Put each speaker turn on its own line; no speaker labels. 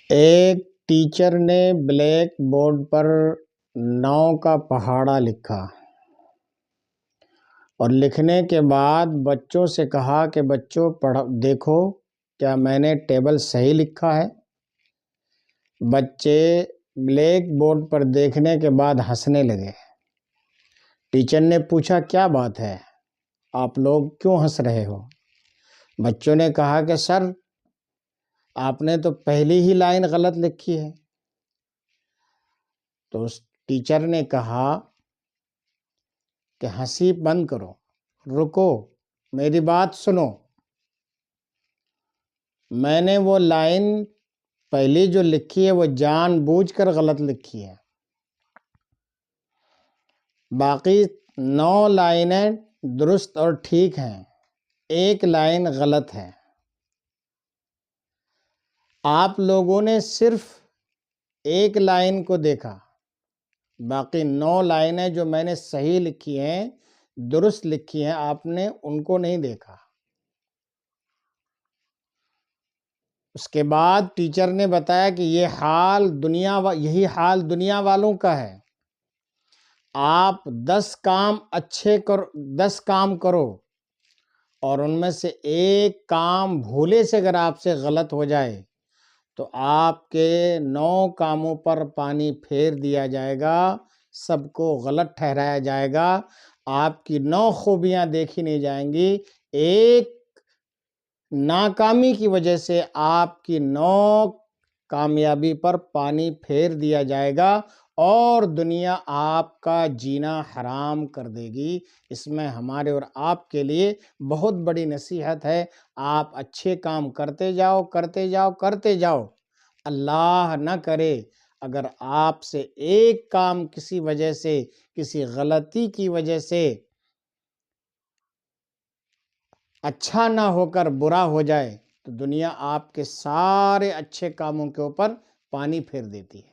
ایک ٹیچر نے black board پر 9 کا پہاڑا لکھا اور لکھنے کے بعد بچوں سے کہا کہ بچوں دیکھو کیا میں نے ٹیبل صحیح لکھا ہے۔ بچے بلیک بورڈ پر دیکھنے کے بعد ہنسنے لگے۔ ٹیچر نے پوچھا کیا بات ہے، آپ لوگ کیوں ہنس رہے ہو؟ بچوں نے کہا کہ سر آپ نے تو پہلی ہی لائن غلط لکھی ہے۔ تو اس ٹیچر نے کہا کہ ہنسی بند کرو، رکو، میری بات سنو۔ میں نے وہ لائن پہلی جو لکھی ہے وہ جان بوجھ کر غلط لکھی ہے، باقی 9 لائنیں درست اور ٹھیک ہیں، ایک لائن غلط ہے۔ آپ لوگوں نے صرف ایک لائن کو دیکھا، باقی 9 لائنیں جو میں نے صحیح لکھی ہیں، درست لکھی ہیں، آپ نے ان کو نہیں دیکھا۔ اس کے بعد ٹیچر نے بتایا کہ یہی حال دنیا والوں کا ہے۔ آپ 10 کام کرو اور ان میں سے ایک کام بھولے سے اگر آپ سے غلط ہو جائے تو آپ کے 9 کاموں پر پانی پھیر دیا جائے گا، سب کو غلط ٹھہرایا جائے گا، آپ کی 9 خوبیاں دیکھی نہیں جائیں گی، ایک ناکامی کی وجہ سے آپ کی 9 کامیابی پر پانی پھیر دیا جائے گا اور دنیا آپ کا جینا حرام کر دے گی۔ اس میں ہمارے اور آپ کے لیے بہت بڑی نصیحت ہے۔ آپ اچھے کام کرتے جاؤ، کرتے جاؤ، کرتے جاؤ۔ اللہ نہ کرے اگر آپ سے ایک کام کسی وجہ سے، کسی غلطی کی وجہ سے اچھا نہ ہو کر برا ہو جائے تو دنیا آپ کے سارے اچھے کاموں کے اوپر پانی پھیر دیتی ہے۔